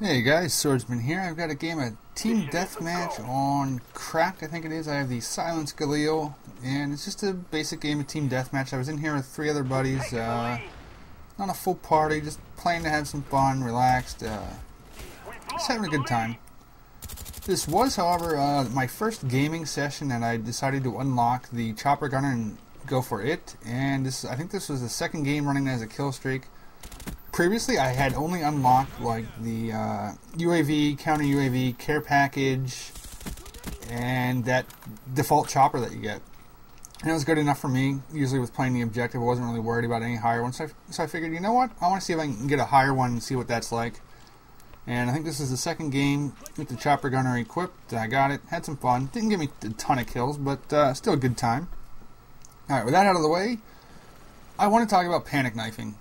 Hey guys, Swordsman here. I've got a game of Team Deathmatch on Cracked, I think it is. I have the Silence Galil, and it's just a basic game of Team Deathmatch. I was in here with 3 other buddies, not a full party, just playing to have some fun, relaxed, just having a good time. This was, however, my first gaming session, and I decided to unlock the Chopper Gunner and go for it, and I think this was the second game running as a kill streak. Previously, I had only unlocked like the UAV, counter UAV, care package, and that default chopper that you get. And it was good enough for me. Usually with playing the objective, I wasn't really worried about any higher ones. So I figured, you know what? I want to see if I can get a higher one and see what that's like. And I think this is the second game with the chopper gunner equipped. I got it, had some fun. Didn't give me a ton of kills, but still a good time. Alright, with that out of the way, I want to talk about panic knifing.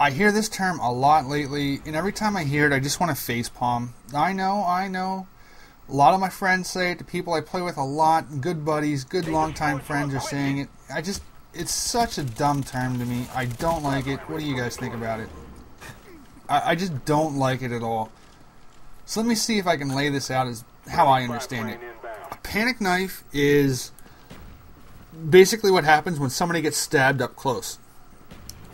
I hear this term a lot lately, and every time I hear it, I just want to facepalm. I know. A lot of my friends say it, the people I play with a lot, good buddies, good longtime friends are saying it. It's such a dumb term to me. I don't like it. What do you guys think about it? I just don't like it at all. So let me see if I can lay this out as how I understand it. A panic knife is basically what happens when somebody gets stabbed up close.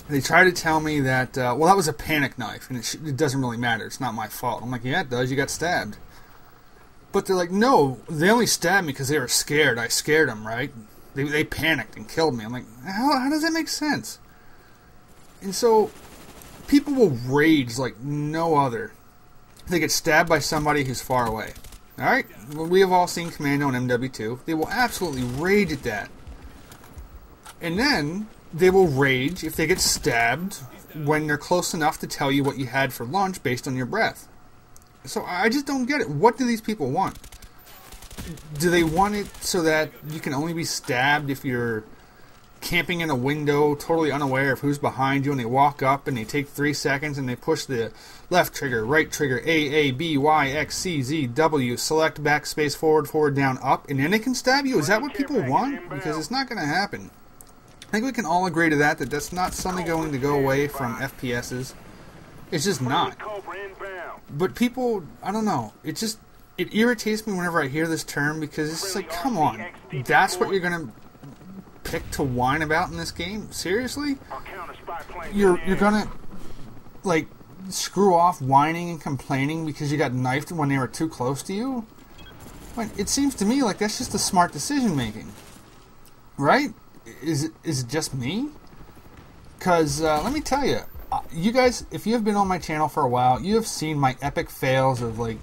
They try to tell me that, well, that was a panic knife, and it doesn't really matter. It's not my fault. I'm like, yeah, it does. You got stabbed. But they're like, no, they only stabbed me because they were scared. I scared them, right? They panicked and killed me. I'm like, how does that make sense? And so people will rage like no other. They get stabbed by somebody who's far away. All right? Well, we have all seen Commando and MW2. They will absolutely rage at that. And then they will rage if they get stabbed when they're close enough to tell you what you had for lunch based on your breath. So I just don't get it. What do these people want? Do they want it so that you can only be stabbed if you're camping in a window, totally unaware of who's behind you, and they walk up and they take 3 seconds and they push the left trigger, right trigger, A, B, Y, X, C, Z, W, select, backspace, forward, forward, down, up, and then they can stab you? Is that what people want? Because it's not going to happen. I think we can all agree to that that's not suddenly going to go away from FPSs. It's just not. But people, I don't know, it irritates me whenever I hear this term, because it's just like, come on, that's what you're going to pick to whine about in this game? Seriously? You're going to, like, screw off whining and complaining because you got knifed when they were too close to you? It seems to me like that's just a smart decision making. Right? Is it just me? Because let me tell you, you guys, if you have been on my channel for a while, you have seen my epic fails of like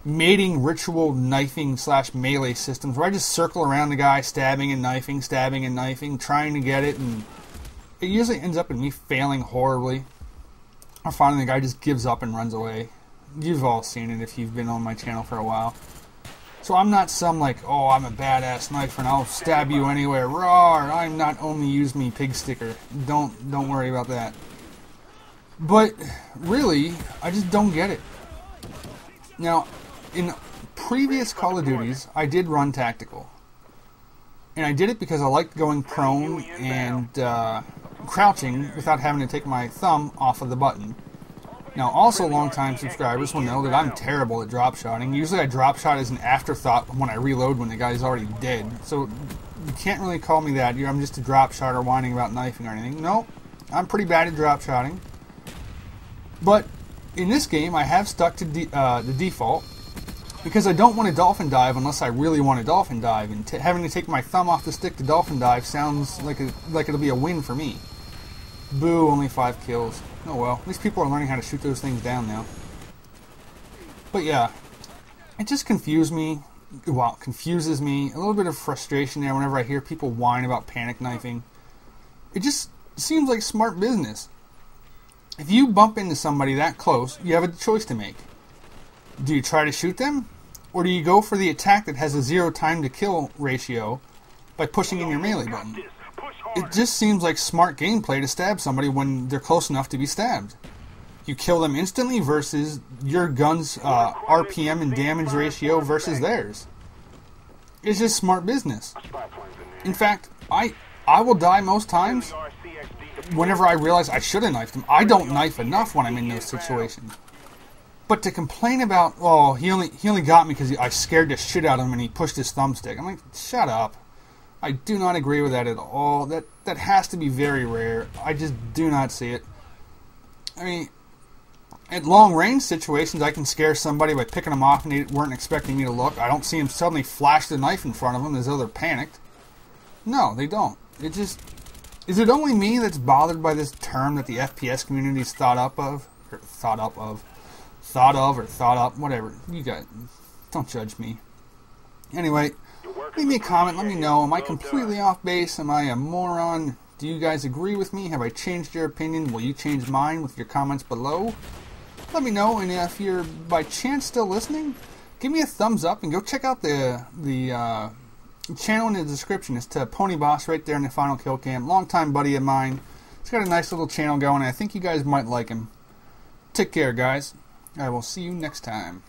mating ritual knifing / melee systems where I just circle around the guy, stabbing and knifing, trying to get it, and it usually ends up in me failing horribly. Or finally the guy just gives up and runs away. You've all seen it if you've been on my channel for a while. So I'm not some like, oh, I'm a badass knifer and I'll stab you anywhere. Roar! I'm not only use me pig sticker. Don't worry about that. But really, I just don't get it. Now, in previous Call of Duties, I did run tactical, and I did it because I liked going prone and crouching without having to take my thumb off of the button. Now, also long-time subscribers will know that I'm terrible at drop-shotting. Usually I drop-shot as an afterthought when I reload when the guy's already dead. So you can't really call me that. I'm just a drop-shotter whining about knifing or anything. No, I'm pretty bad at drop-shotting. But in this game, I have stuck to the default because I don't want to dolphin dive unless I really want to dolphin dive. And having to take my thumb off the stick to dolphin dive sounds like it'll be a win for me. Boo, only 5 kills. Oh well, at least people are learning how to shoot those things down now. But yeah, it just confuses me, a little bit of frustration there whenever I hear people whine about panic knifing. It just seems like smart business. If you bump into somebody that close, you have a choice to make. Do you try to shoot them, or do you go for the attack that has a 0 time to kill ratio by pushing in your melee button? It just seems like smart gameplay to stab somebody when they're close enough to be stabbed. You kill them instantly versus your gun's RPM and damage ratio versus theirs. It's just smart business. In fact, I will die most times whenever I realize I should have knifed him. I don't knife enough when I'm in those situations. But to complain about, oh, he only got me because I scared the shit out of him and he pushed his thumbstick. I'm like, shut up. I do not agree with that at all. That has to be very rare. I just do not see it. I mean, at long-range situations, I can scare somebody by picking them off and they weren't expecting me to look. I don't see them suddenly flash the knife in front of them as though they're panicked. No, they don't. It just... Is it only me that's bothered by this term that the FPS community's thought up, whatever. You guys, don't judge me. Anyway, leave me a comment, let me know. Am I completely off base? Am I a moron? Do you guys agree with me? Have I changed your opinion? Will you change mine with your comments below? Let me know, and if you're by chance still listening, give me a thumbs up and go check out the channel in the description. It's to Pony Boss right there in the Final Kill Cam. Longtime buddy of mine. He's got a nice little channel going, and I think you guys might like him. Take care, guys. I will see you next time.